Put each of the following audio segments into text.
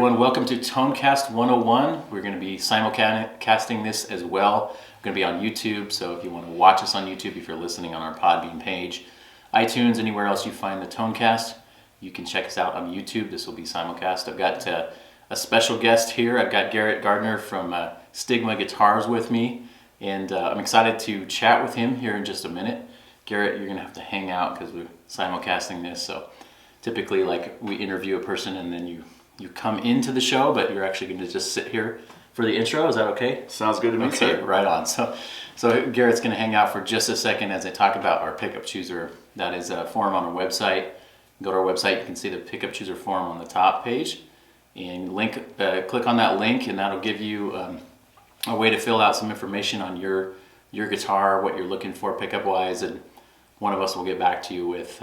everyone. Welcome to Tonecast 101. We're going to be simulcasting this as well. We're going to be on YouTube, so if you want to watch us on YouTube, if you're listening on our Podbean page, iTunes, anywhere else you find the Tonecast, you can check us out on YouTube. This will be simulcast. I've got a special guest here. I've got Garrett Gardner from Stigma Guitars with me, and I'm excited to chat with him here in just a minute. Garrett, you're going to have to hang out because we're simulcasting this, so typically like we interview a person and then you come into the show, but you're actually going to just sit here for the intro. Is that okay? Sounds good to me. Okay, right on. So Garrett's going to hang out for just a second as I talk about our pickup chooser. That is a form on our website. Go to our website, you can see the pickup chooser form on the top page, and click on that link, and that'll give you a way to fill out some information on your guitar, what you're looking for pickup wise, and one of us will get back to you with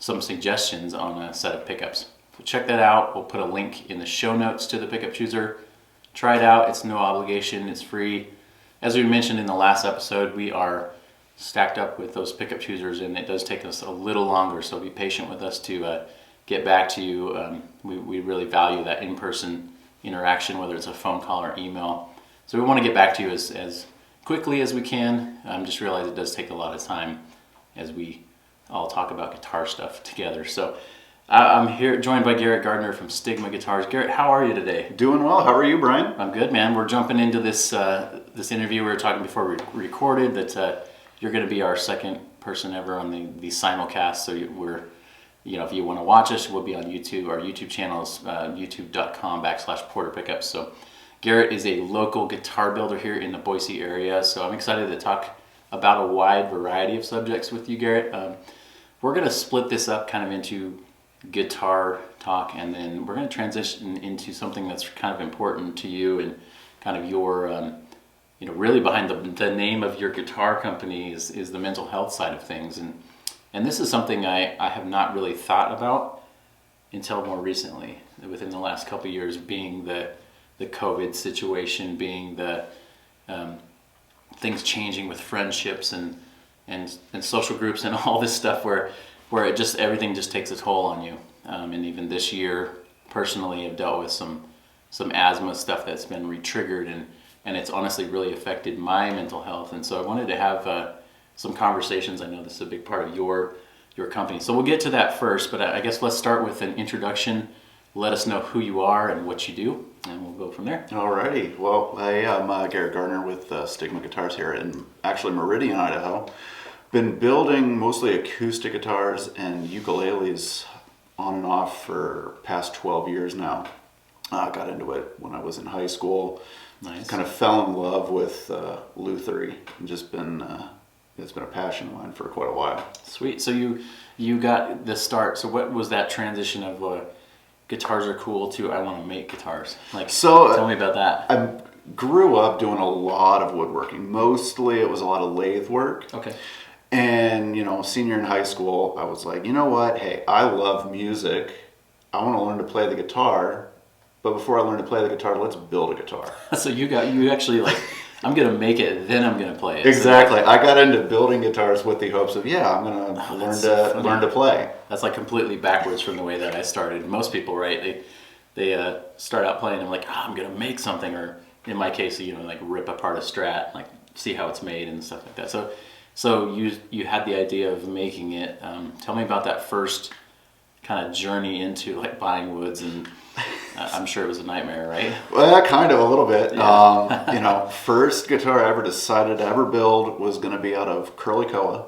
some suggestions on a set of pickups. So check that out. We'll put a link in the show notes to the pickup chooser. Try it out. It's no obligation. It's free. As we mentioned in the last episode, we are stacked up with those pickup choosers, and it does take us a little longer, so be patient with us to get back to you. We really value that in-person interaction, whether it's a phone call or email. So we want to get back to you as quickly as we can. Just realize it does take a lot of time as we all talk about guitar stuff together. So I'm here joined by Garrett Gardner from Stigma Guitars. Garrett, how are you today? Doing well. How are you, Brian? I'm good, man. We're jumping into this interview. We were talking before we recorded that you're going to be our second person ever on the simulcast. So if you want to watch us, we'll be on YouTube. Our YouTube channel is youtube.com/porterpickups. So Garrett is a local guitar builder here in the Boise area. So I'm excited to talk about a wide variety of subjects with you, Garrett. We're going to split this up kind of into guitar talk, and then we're going to transition into something that's kind of important to you and kind of your, really behind the name of your guitar company is the mental health side of things. And this is something I have not really thought about until more recently, within the last couple of years, being the COVID situation, being the things changing with friendships and social groups and all this stuff where everything just takes a toll on you. And even this year, personally, I've dealt with some asthma stuff that's been re-triggered, and it's honestly really affected my mental health. And so I wanted to have some conversations. I know this is a big part of your company. So we'll get to that first, but I guess let's start with an introduction. Let us know who you are and what you do, and we'll go from there. Alrighty. Well, I am Garrett Gardner with Stigma Guitars here in actually Meridian, Idaho. Been building mostly acoustic guitars and ukuleles on and off for past 12 years now. I got into it when I was in high school. Nice. Kind of fell in love with lutherie, and just been it's been a passion of mine for quite a while. Sweet. So you got the start. So what was that transition of guitars are cool to I want to make guitars? Tell me about that. I grew up doing a lot of woodworking. Mostly it was a lot of lathe work. Okay. And, senior in high school, I was like, you know what? Hey, I love music. I want to learn to play the guitar. But before I learn to play the guitar, let's build a guitar. So you actually I'm going to make it, then I'm going to play it. Exactly. I got into building guitars with the hopes of, I'm going to learn to play. That's like completely backwards from the way that I started. Most people, right? They start out playing and like, I'm going to make something, or in my case, like rip apart a Strat, like see how it's made and stuff like that. So you had the idea of making it. Tell me about that first kind of journey into like buying woods, and I'm sure it was a nightmare, right? Well, kind of a little bit. Yeah. First guitar I ever decided to ever build was going to be out of curly koa,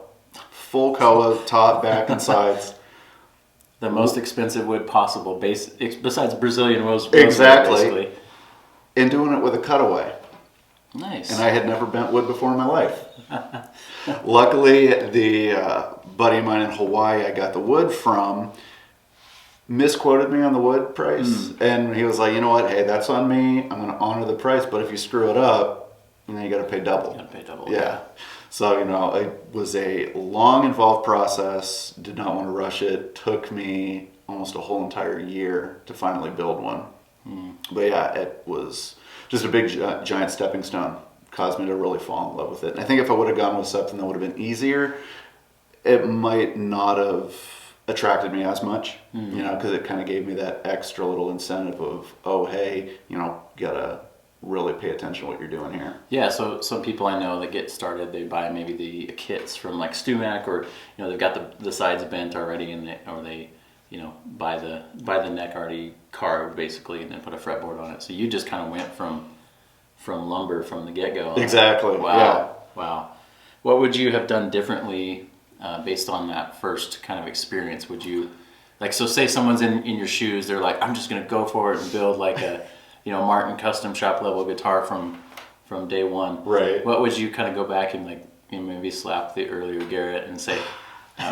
full koa, top, back, and sides. The most expensive wood possible, besides Brazilian rose. Exactly. And doing it with a cutaway. Nice. And I had never bent wood before in my life. Luckily, the buddy of mine in Hawaii I got the wood from misquoted me on the wood price. And he was like, you know what, hey, that's on me. I'm going to honor the price, but if you screw it up, you got to pay double. You got to pay double. Yeah. So, it was a long, involved process. Did not want to rush it. Took me almost a whole entire year to finally build one. But yeah, it was just a big giant stepping stone. Caused me to really fall in love with it. And I think if I would have gone with something that would have been easier, it might not have attracted me as much, you know, because it kind of gave me that extra little incentive of, oh, hey, you know, gotta really pay attention to what you're doing here. Yeah, so some people I know that get started, they buy maybe the kits from like Stumac, or you know they've got the sides bent already, or they you know buy the neck already carved basically, and then put a fretboard on it. So you just kind of went from lumber from the get go. Exactly. Wow. Yeah. Wow. What would you have done differently based on that first kind of experience? Would you like, so say someone's in your shoes, they're like, I'm just gonna go for it and build like a Martin custom shop level guitar from day one. Right. What would you kind of go back and like, you know, maybe slap the earlier Garrett and say,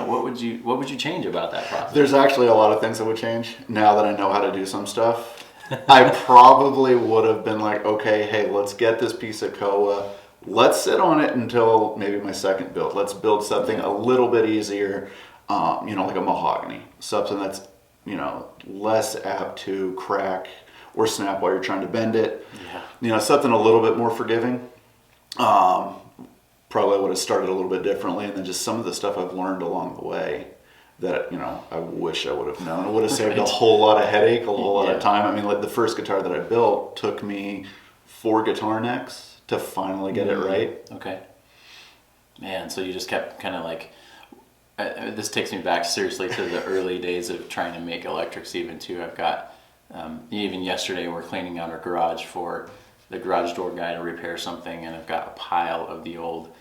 what would you change about that process? There's actually a lot of things that would change now that I know how to do some stuff. I probably would have been like, okay, hey, let's get this piece of Koa. Let's sit on it until maybe my second build. Let's build something a little bit easier, you know, like a mahogany, something that's, you know, less apt to crack or snap while you're trying to bend it. Yeah. You know, something a little bit more forgiving. Probably would have started a little bit differently, and then just some of the stuff I've learned along the way that, you know, I wish I would have known. It would have saved a whole lot of headache, a whole lot of time. I mean, like the first guitar that I built took me 4 guitar necks to finally get it right. Okay. Man, so you just kept kind of like, this takes me back seriously to the early days of trying to make electrics even too. I've got, even yesterday we're cleaning out our garage for the garage door guy to repair something, and I've got a pile of the old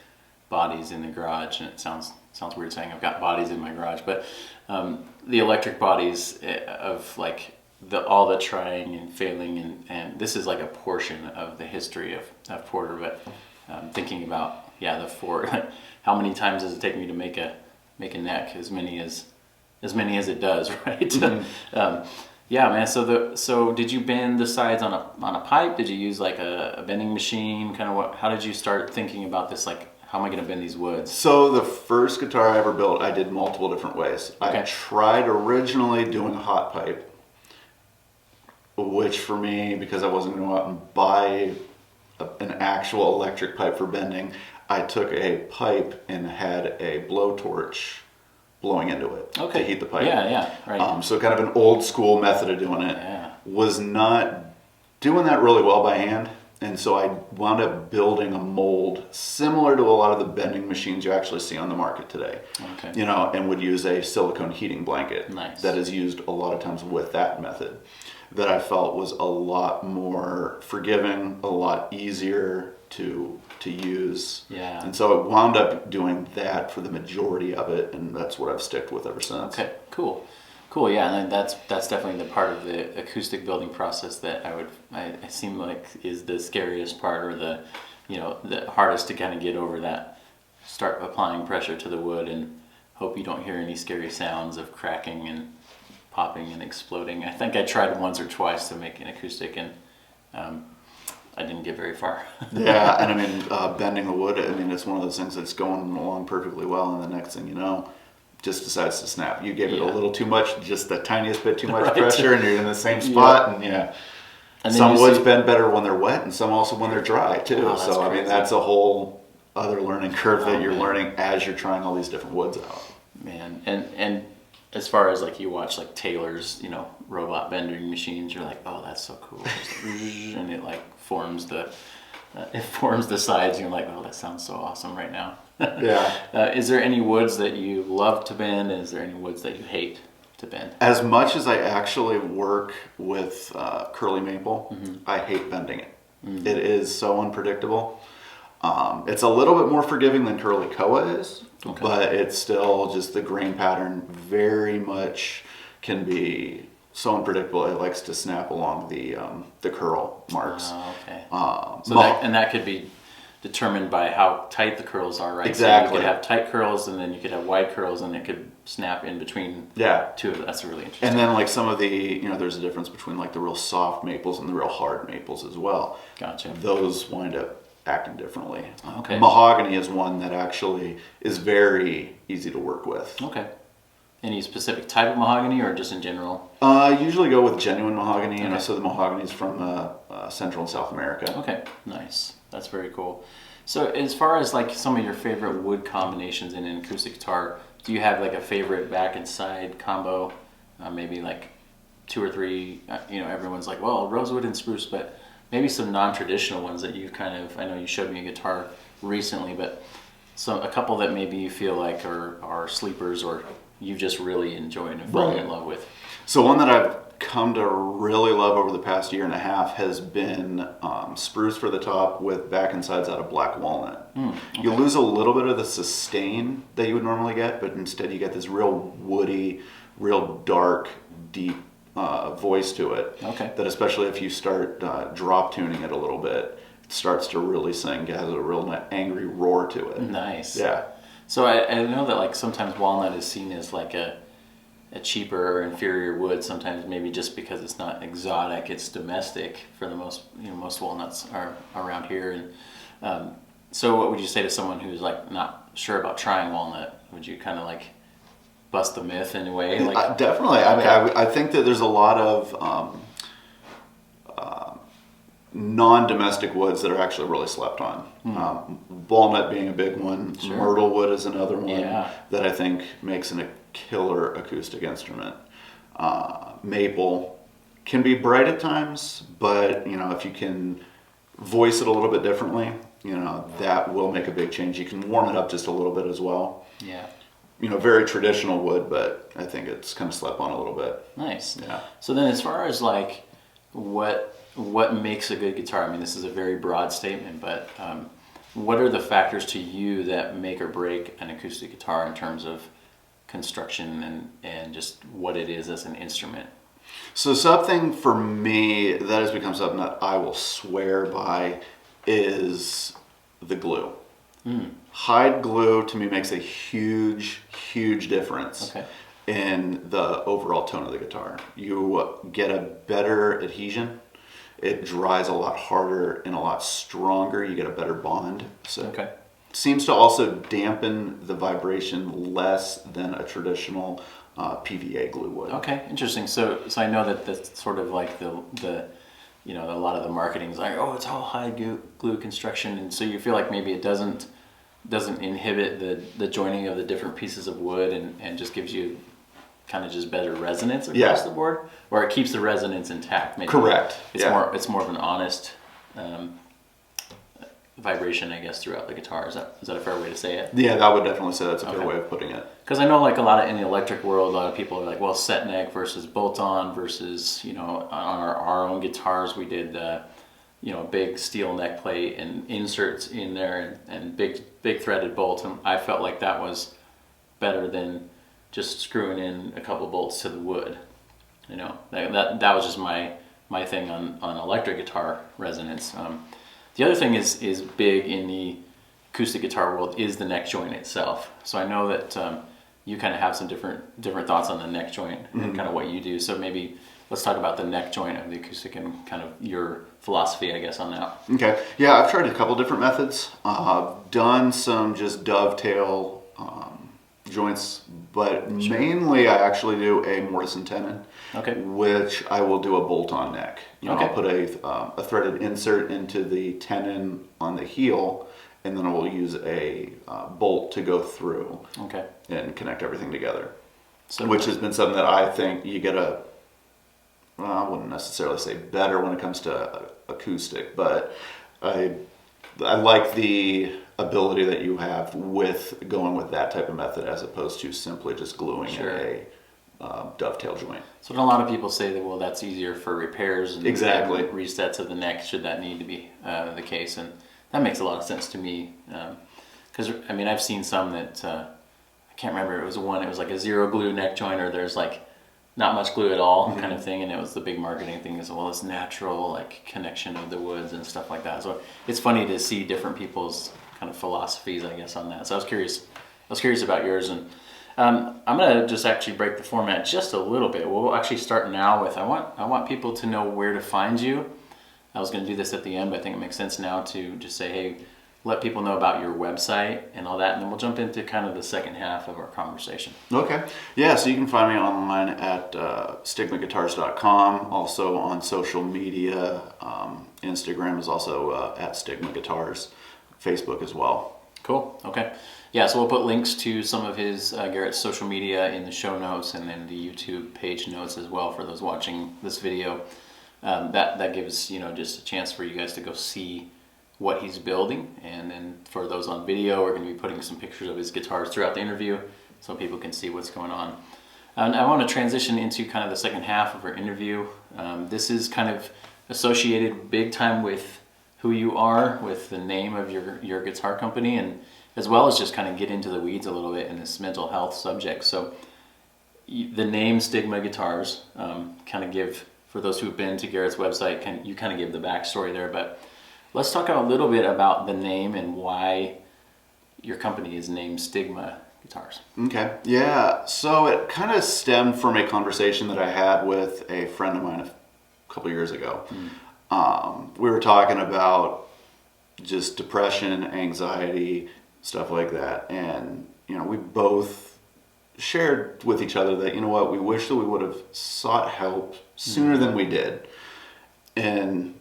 bodies in the garage, and it sounds weird saying I've got bodies in my garage, but the electric bodies of like all the trying and failing, and this is like a portion of the history of Porter, but thinking about the 4, how many times does it take me to make a neck? As many as it does, right? Mm-hmm. Yeah, man. So did you bend the sides on a pipe? Did you use like a bending machine? Kind of how did you start thinking about this? Like, how am I going to bend these woods? So the first guitar I ever built, I did multiple different ways. Okay. I tried originally doing a hot pipe, which for me, because I wasn't going to go out and buy an actual electric pipe for bending, I took a pipe and had a blowtorch blowing into it to heat the pipe. Yeah, right. So kind of an old school method of doing it. Yeah. Was not doing that really well by hand, and so I wound up building a mold similar to a lot of the bending machines you actually see on the market today. Okay. You know, and would use a silicone heating blanket. Nice. That is used a lot of times with that method, that I felt was a lot more forgiving, a lot easier to use. Yeah. And so I wound up doing that for the majority of it, and that's what I've stuck with ever since. Okay, cool. Yeah, and that's definitely the part of the acoustic building process that I seem like is the scariest part, or the hardest to kind of get over that. Start applying pressure to the wood and hope you don't hear any scary sounds of cracking and popping and exploding. I think I tried once or twice to make an acoustic, and I didn't get very far. Yeah, and I mean, bending the wood, I mean, it's one of those things that's going along perfectly well, and the next thing you know, just decides to snap. You gave it a little too much, just the tiniest bit too much pressure, and you're in the same spot, and some woods bend better when they're wet, and some also when they're dry, too. Oh, so, I mean, that's a whole other learning curve that you're learning as you're trying all these different woods out. Man, and as far as like you watch like Taylor's, robot bending machines, you're like, oh, that's so cool. And it like forms the sides, and you're like, oh, that sounds so awesome right now. Yeah. Is there any woods that you love to bend? Is there any woods that you hate to bend? As much as I actually work with curly maple, I hate bending it. Mm-hmm. It is so unpredictable. It's a little bit more forgiving than curly Koa is, but it's still just the grain pattern very much can be so unpredictable. It likes to snap along the curl marks. Oh, okay. That could be determined by how tight the curls are, right? Exactly. So you could have tight curls, and then you could have wide curls, and it could snap in between two of them. That's really interesting. And then like some of the, there's a difference between like the real soft maples and the real hard maples as well. Gotcha. Those wind up acting differently. Okay. Mahogany is one that actually is very easy to work with. Okay. Any specific type of mahogany, or just in general? I usually go with genuine mahogany, and so the mahogany is from Central and South America. Okay, nice. That's very cool. So as far as like some of your favorite wood combinations in an acoustic guitar, Do you have like a favorite back and side combo? Maybe like 2 or 3. Everyone's like, well, rosewood and spruce, but maybe some non-traditional ones that you've kind of. I know you showed me a guitar recently, but a couple that maybe you feel like are sleepers or you've just really enjoyed and fallen in love with. So one that I've come to really love over the past year and a half has been spruce for the top with back and sides out of black walnut. Okay. You lose a little bit of the sustain that you would normally get, but instead you get this real woody, real dark, deep voice to it. Okay. That especially if you start drop tuning it a little bit, it starts to really sing. It has a real angry roar to it. Nice. Yeah. So I know that like sometimes walnut is seen as like a cheaper or inferior wood, sometimes maybe just because it's not exotic, it's domestic for the most. Most walnuts are around here. And so what would you say to someone who's like not sure about trying walnut? Would you kind of like bust the myth in a way? Like, definitely. I think that there's a lot of non-domestic woods that are actually really slept on. Walnut being a big one. Sure. Myrtle wood is another one that I think makes a killer acoustic instrument. Maple can be bright at times, but if you can voice it a little bit differently, that will make a big change. You can warm it up just a little bit as well. Yeah. Very traditional wood, but I think it's kind of slept on a little bit. Nice. Yeah. So then as far as like what makes a good guitar, I mean, this is a very broad statement, but what are the factors to you that make or break an acoustic guitar in terms of construction and just what it is as an instrument? So something for me that has become something that I will swear by is the glue. Hide glue to me makes a huge, huge difference in the overall tone of the guitar. You get a better adhesion. It dries a lot harder and a lot stronger. You get a better bond. So seems to also dampen the vibration less than a traditional PVA glue would. Okay, interesting. So I know that that's sort of like the a lot of the marketing is like, oh, it's all hide glue construction, and so you feel like maybe it doesn't inhibit the joining of the different pieces of wood and just gives you kind of just better resonance across the board, or it keeps the resonance intact. Maybe. Correct. It's more of an honest vibration, I guess, throughout the guitar. Is that a fair way to say it? Yeah, I would definitely say that's a fair way of putting it. Because I know like a lot in the electric world, a lot of people are like, well, set neck versus bolt-on versus, on our own guitars we did big steel neck plate and inserts in there and big threaded bolts, and I felt like that was better than just screwing in a couple bolts to the wood. That was just my thing on electric guitar resonance. The other thing is big in the acoustic guitar world is the neck joint itself. So I know that you kind of have some different thoughts on the neck joint and kind of what you do. So maybe let's talk about the neck joint of the acoustic and kind of your philosophy, I guess, on that. Okay. Yeah, I've tried a couple different methods. I've done some just dovetail joints, but mainly I actually do a mortise and tenon, which I will do a bolt-on neck. I'll put a threaded insert into the tenon on the heel, and then I will use a bolt to go through and connect everything together. So, which has been something that I think you get I wouldn't necessarily say better when it comes to acoustic, but I like the ability that you have with going with that type of method as opposed to simply just gluing a dovetail joint. So a lot of people say that, well, that's easier for repairs and resets of the neck should that need to be the case, and that makes a lot of sense to me, because I mean I've seen some that I can't remember, it was like a zero glue neck joint, or there's like not much glue at all kind of thing, and it was the big marketing thing as well as natural like connection of the woods and stuff like that. So it's funny to see different people's kind of philosophies, I guess, on that. So I was curious about yours, and I'm gonna just actually break the format just a little bit. We'll actually start now with I want people to know where to find you. I was gonna do this at the end, but I think it makes sense now to just say, hey, let people know about your website and all that, and then we'll jump into kind of the second half of our conversation. Okay. Yeah, so you can find me online at stigmaguitars.com, also on social media. Instagram is also at Stigma Guitars, Facebook as well. Cool. Okay. Yeah, so we'll put links to some of his Garrett's social media in the show notes, and then the YouTube page notes as well for those watching this video. That gives just a chance for you guys to go see what he's building, and then for those on video, we're going to be putting some pictures of his guitars throughout the interview so people can see what's going on. And I want to transition into kind of the second half of our interview. This is kind of associated big time with who you are, with the name of your guitar company, and as well as just kind of get into the weeds a little bit in this mental health subject. So the name Stigma Guitars, kind of give, for those who've been to Garrett's website, you kind of give the backstory there, but let's talk a little bit about the name and why your company is named Stigma Guitars. Okay, yeah, so it kind of stemmed from a conversation that I had with a friend of mine a couple years ago. We were talking about just depression, anxiety, stuff like that, and we both shared with each other that we wish that we would have sought help sooner than we did. And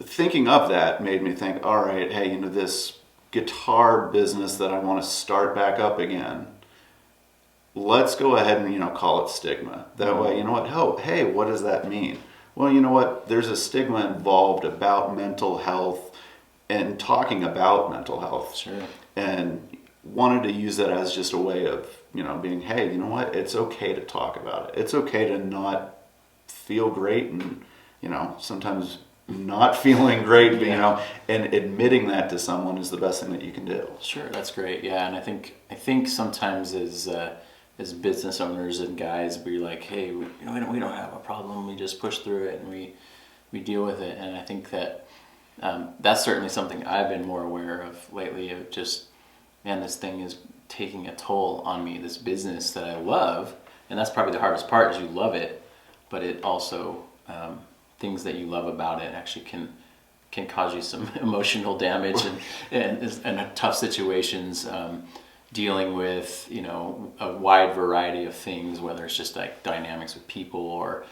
thinking of that made me think, all right, hey, this guitar business that I want to start back up again, let's go ahead and call it Stigma. That way, hey, what does that mean? Well, there's a stigma involved about mental health and talking about mental health. Sure. And wanted to use that as just a way of being, hey, it's okay to talk about it. It's okay to not feel great, and sometimes not feeling great, but, and admitting that to someone is the best thing that you can do. Sure, that's great. Yeah, and I think sometimes as business owners and guys, we're like, hey, we don't have a problem. We just push through it and we deal with it. And I think that that's certainly something I've been more aware of lately. Of just, man, this thing is taking a toll on me. This business that I love, and that's probably the hardest part, is you love it, but it also things that you love about it actually can cause you some emotional damage and tough situations, dealing with a wide variety of things, whether it's just like dynamics with people or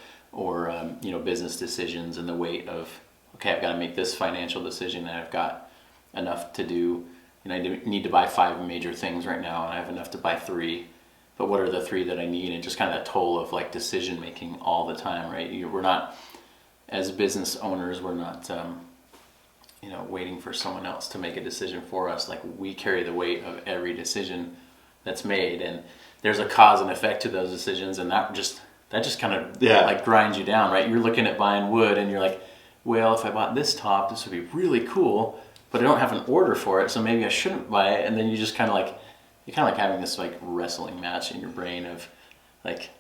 business decisions, and the weight of, okay, I've got to make this financial decision and I've got enough to do, I need to buy 5 major things right now and I have enough to buy 3, but what are the 3 that I need? And just kind of that toll of like decision making all the time, right? We're not, as business owners, we're not waiting for someone else to make a decision for us. Like, we carry the weight of every decision that's made, and there's a cause and effect to those decisions, and that just kind of like grinds you down, right? You're looking at buying wood and you're like, well, if I bought this top, this would be really cool, but I don't have an order for it, so maybe I shouldn't buy it. And then you just kind of like, you're kind of like having this like wrestling match in your brain of like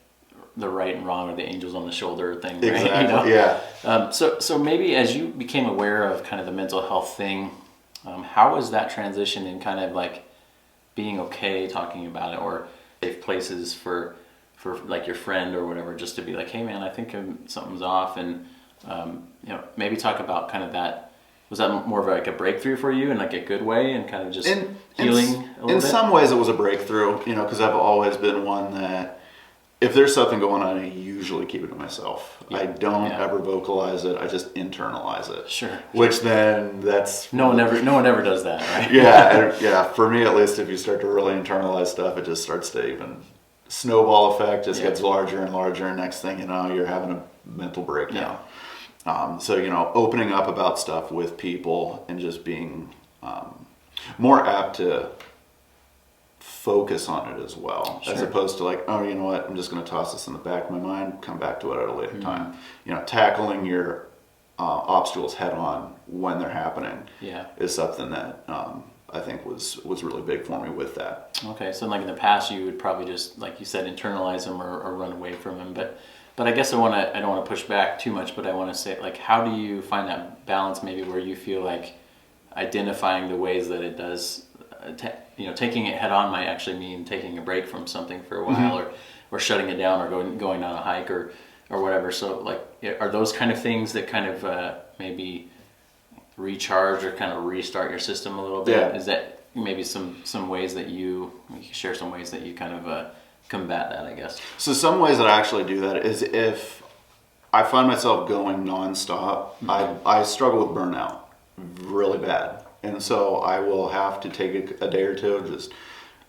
the right and wrong, or the angels on the shoulder thing, right? Exactly. Yeah. So maybe as you became aware of kind of the mental health thing, how was that transition in kind of like being okay talking about it, or safe places for like your friend or whatever, just to be like, hey man, I think something's off, and maybe talk about kind of that. Was that more of like a breakthrough for you in like a good way, and kind of just healing a little bit? In some ways it was a breakthrough, because I've always been one that if there's something going on, I usually keep it to myself. Yeah. I don't ever vocalize it. I just internalize it. Sure. Which then that's no one ever does that, right? Yeah. For me at least, if you start to really internalize stuff, it just starts to even snowball effect. Just gets larger and larger, and next thing you know, you're having a mental breakdown. Yeah. So opening up about stuff with people and just being more apt to focus on it as well, as opposed to like, oh, you know what, I'm just going to toss this in the back of my mind, come back to it at a later time. Tackling your obstacles head on when they're happening is something that I think was really big for me with that. Okay, so like in the past, you would probably just, like you said, internalize them or run away from them. But I guess I don't want to push back too much, but I want to say, like, how do you find that balance maybe where you feel like identifying the ways that it does, taking it head on might actually mean taking a break from something for a while, or shutting it down, or going on a hike or whatever. So like, are those kind of things that kind of maybe recharge or kind of restart your system a little bit? Yeah. Is that maybe some ways that you share some ways that you kind of combat that, I guess? So some ways that I actually do that is if I find myself going nonstop, I struggle with burnout really bad. And so I will have to take a day or two, just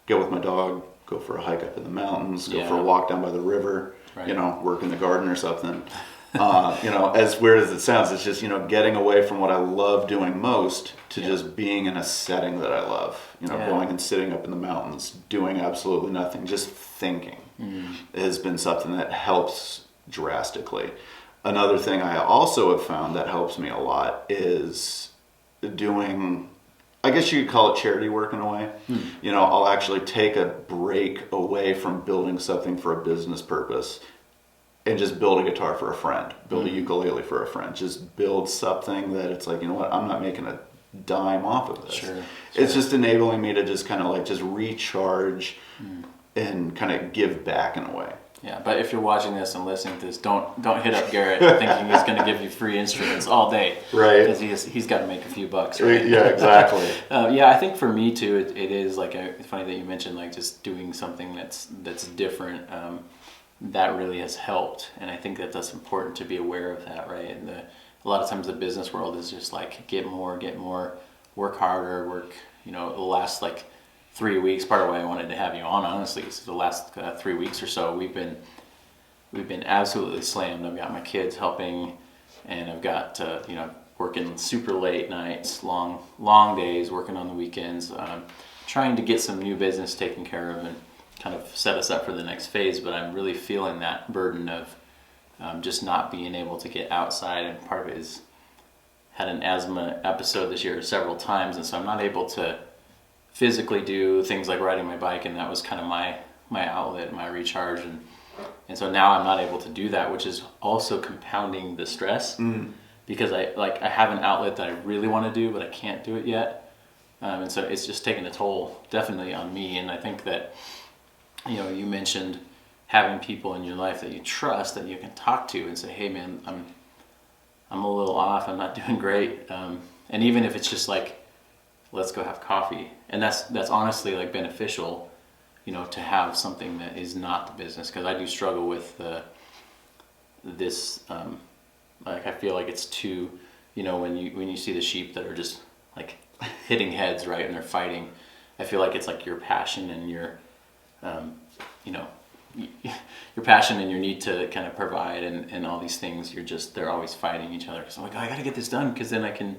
go with my dog, go for a hike up in the mountains, go for a walk down by the river, right. you know, work in the garden or something. You know, as weird as it sounds, it's just, you know, getting away from what I love doing most to just being in a setting that I love. You know, going and sitting up in the mountains, doing absolutely nothing, just thinking has been something that helps drastically. Another thing I also have found that helps me a lot is doing, I guess you could call it charity work in a way. You know, I'll actually take a break away from building something for a business purpose and just build a guitar for a friend, build a ukulele for a friend, just build something that it's like, you know what, I'm not making a dime off of this. Sure. It's just enabling me to just kind of like just recharge and kind of give back in a way. Yeah, but if you're watching this and listening to this, don't hit up Garrett thinking he's going to give you free instruments all day. Right. Because he's got to make a few bucks, right? Yeah, exactly. Yeah, I think for me too, it is like it's funny that you mentioned like just doing something that's different. That really has helped, and I think that's important to be aware of that, right? And a lot of times the business world is just like get more, work harder, work. You know, the last like 3 weeks, part of why I wanted to have you on, honestly, is the last 3 weeks or so we've been absolutely slammed. I've got my kids helping, and I've got you know, working super late nights, long days, working on the weekends, trying to get some new business taken care of and kind of set us up for the next phase. But I'm really feeling that burden of just not being able to get outside, and part of it is had an asthma episode this year several times, and so I'm not able to physically do things like riding my bike, and that was kind of my outlet, my recharge, and so now I'm not able to do that, which is also compounding the stress because I have an outlet that I really want to do, but I can't do it yet, and so it's just taking a toll definitely on me. And I think that, you know, you mentioned having people in your life that you trust, that you can talk to and say, hey man, I'm a little off, I'm not doing great, and even if it's just like, let's go have coffee, and that's honestly like beneficial, you know, to have something that is not the business, because I do struggle with this like I feel like it's too, you know, when you see the sheep that are just like hitting heads, right, and they're fighting, I feel like it's like your passion and your you know, your passion and your need to kind of provide and all these things, they're always fighting each other. So I'm like, oh, I got to get this done, because then I can,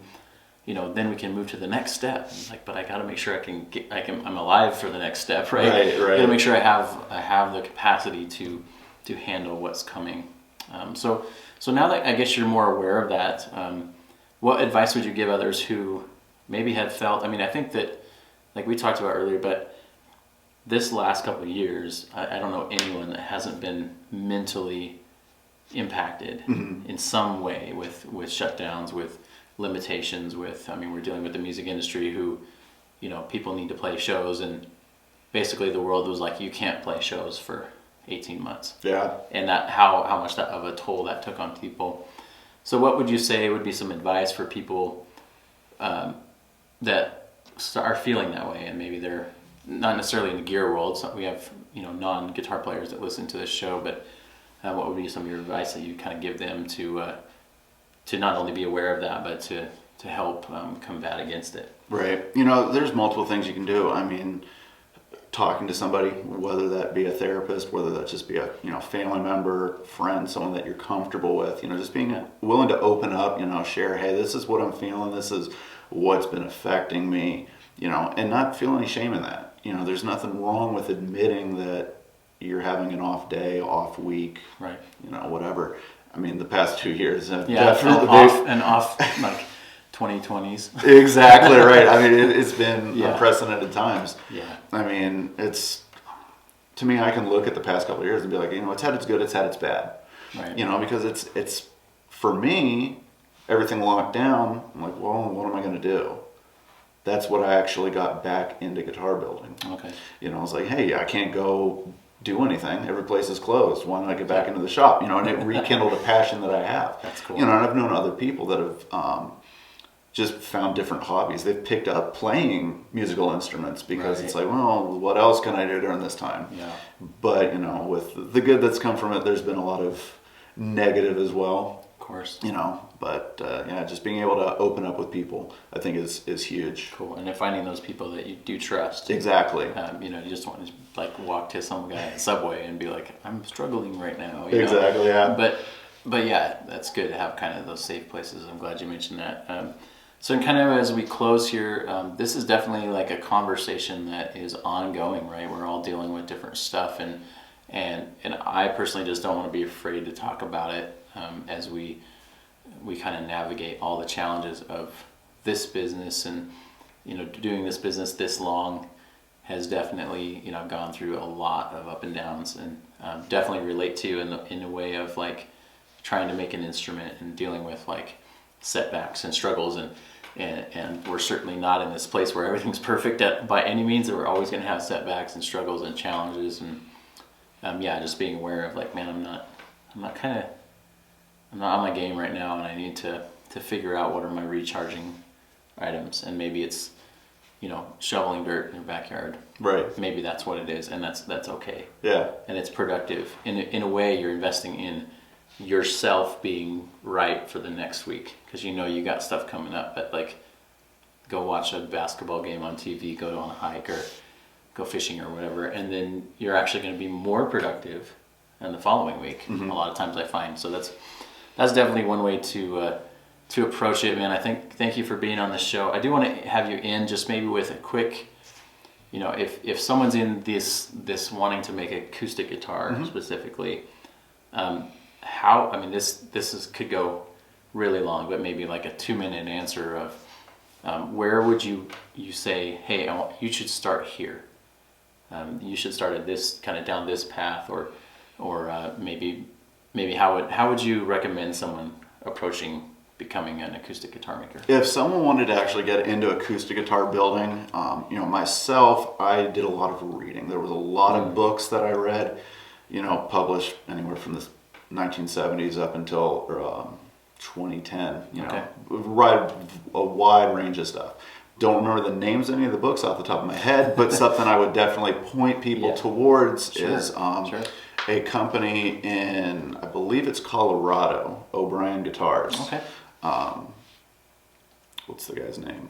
you know, then we can move to the next step. And like, but I got to make sure I'm alive for the next step, right? Got to make sure I have the capacity to handle what's coming. So now that I guess you're more aware of that, what advice would you give others who maybe have felt? I mean, I think that, like we talked about earlier, but this last couple of years, I don't know anyone that hasn't been mentally impacted in some way with shutdowns, with limitations, I mean, we're dealing with the music industry who, you know, people need to play shows, and basically the world was like, you can't play shows for 18 months. Yeah. And that how much of a toll that took on people. So what would you say would be some advice for people that are feeling that way, and maybe they're not necessarily in the gear world? So we have, you know, non-guitar players that listen to this show, but what would be some of your advice that you kind of give them to not only be aware of that, but to help combat against it? Right. You know, there's multiple things you can do. I mean, talking to somebody, whether that be a therapist, whether that just be a, you know, family member, friend, someone that you're comfortable with, you know, just being willing to open up, you know, share, hey, this is what I'm feeling, this is what's been affecting me, you know, and not feel any shame in that. You know, there's nothing wrong with admitting that you're having an off day, off week, right? You know, whatever. I mean, the past 2 years have definitely off like 2020s. Exactly right. I mean, it's been unprecedented times. Yeah. I mean, to me, I can look at the past couple of years and be like, you know, it's had its good, it's had its bad. Right. You know, because it's for me, everything locked down. I'm like, well, what am I going to do? That's what I actually got back into guitar building. Okay. You know, I was like, hey, I can't go do anything. Every place is closed. Why don't I get back into the shop? You know, and it rekindled a passion that I have. That's cool. You know, and I've known other people that have just found different hobbies. They've picked up playing musical instruments because it's like, well, what else can I do during this time? Yeah. But, you know, with the good that's come from it, there's been a lot of negative as well. Of course. But just being able to open up with people, I think is huge. Cool. And then finding those people that you do trust. Exactly. You just want to like walk to some guy at the subway and be like, I'm struggling right now. Exactly. Yeah. But yeah, that's good to have kind of those safe places. I'm glad you mentioned that. So kind of as we close here, this is definitely like a conversation that is ongoing, right? We're all dealing with different stuff, and I personally just don't want to be afraid to talk about it as we kind of navigate all the challenges of this business. And doing this business this long has definitely gone through a lot of up and downs, and definitely relate to in a way of like trying to make an instrument and dealing with like setbacks and struggles, and we're certainly not in this place where everything's perfect by any means. That we're always going to have setbacks and struggles and challenges, and just being aware of like, man, I'm not on my game right now, and I need to figure out what are my recharging items, and maybe it's shoveling dirt in your backyard. Right. Maybe that's what it is, and that's okay. Yeah. And it's productive. In a way, you're investing in yourself being right for the next week, because you got stuff coming up. But like, go watch a basketball game on TV, go on a hike, or go fishing or whatever, and then you're actually going to be more productive in the following week. Mm-hmm. A lot of times I find. So that's definitely one way to approach it, man. Thank you for being on the show. I do want to have you in just maybe with a quick, if someone's in this wanting to make an acoustic guitar mm-hmm. specifically, this could go really long, but maybe like a 2-minute answer of where would you say, hey, you should start here. You should start at this kind of down this path, or maybe how would you recommend someone approaching becoming an acoustic guitar maker? If someone wanted to actually get into acoustic guitar building, myself, I did a lot of reading. There was a lot of books that I read, published anywhere from the 1970s up until 2010. Right, a wide range of stuff. Don't remember the names of any of the books off the top of my head, but something I would definitely point people towards is a company in, I believe it's Colorado, O'Brien Guitars. Okay. What's the guy's name?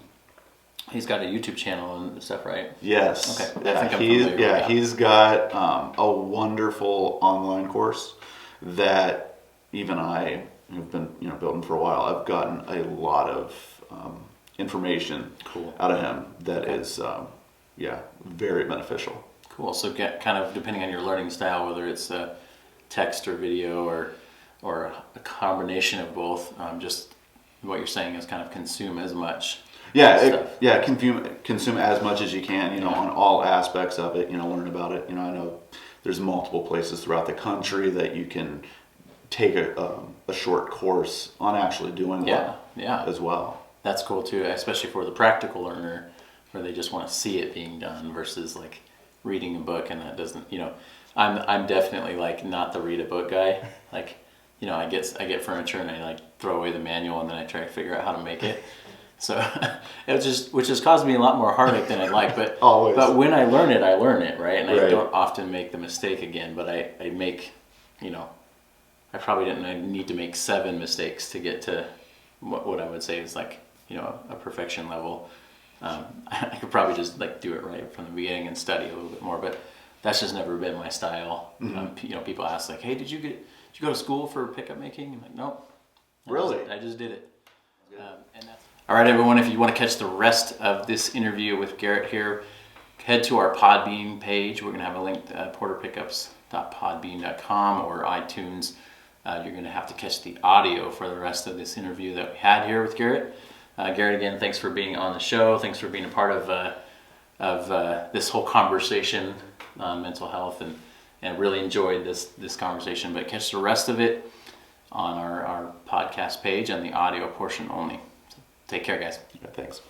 He's got a YouTube channel and stuff, right? Yes. Okay. Yeah, I think I'm familiar with that. He's got a wonderful online course that even I have been building for a while. I've gotten a lot of information out of him that is very beneficial. Cool. So get kind of depending on your learning style, whether it's text or video or a combination of both, just what you're saying is kind of consume as much. Consume as much as you can, on all aspects of it, learn about it. I know there's multiple places throughout the country that you can take a short course on actually doing as well. That's cool too, especially for the practical learner, where they just want to see it being done versus like reading a book, and that doesn't, I'm definitely like not the read a book guy. Like, I get furniture and I like throw away the manual and then I try to figure out how to make it. So which has caused me a lot more heartache than I'd like, but always. But when I learn it, right? And I don't often make the mistake again, but I make, I probably didn't need to make 7 mistakes to get to what I would say is like, a perfection level. I could probably just like do it right from the beginning and study a little bit more, but that's just never been my style. Mm-hmm. People ask like, hey, did you go to school for pickup making? I'm like, nope. I just did it. All right, everyone, if you want to catch the rest of this interview with Garrett here, head to our Podbean page. We're going to have a link to porterpickups.podbean.com or iTunes. You're going to have to catch the audio for the rest of this interview that we had here with Garrett. Garrett, again, thanks for being on the show. Thanks for being a part of this whole conversation on mental health, and really enjoyed this conversation. But catch the rest of it on our podcast page and the audio portion only. So take care, guys. Yeah, thanks.